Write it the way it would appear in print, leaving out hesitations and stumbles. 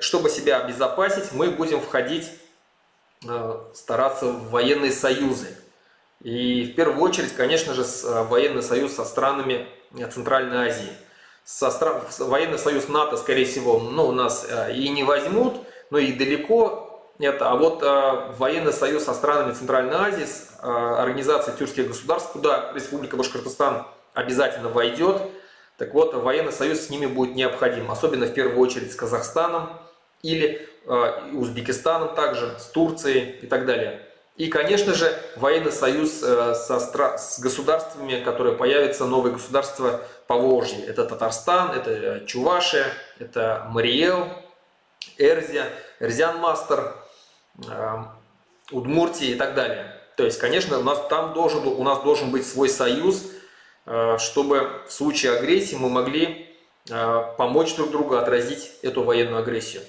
чтобы себя обезопасить, мы будем входить, стараться в военные союзы. И в первую очередь, конечно же, военный союз со странами Центральной Азии. Военный союз НАТО, скорее всего, у нас и не возьмут, но и далеко это. А вот военный союз со странами Центральной Азии, с Организацией тюркских государств, куда Республика Башкортостан обязательно войдет, так вот, военный союз с ними будет необходим, особенно в первую очередь с Казахстаном или Узбекистаном также, с Турцией и так далее. И, конечно же, военный союз с государствами, которые появятся, новые государства Поволжья. Это Татарстан, это Чувашия, это Мариэл, Эрзия, Эрзян-Мастер, Удмуртия и так далее. То есть, конечно, у нас должен быть свой союз, чтобы в случае агрессии мы могли помочь друг другу отразить эту военную агрессию.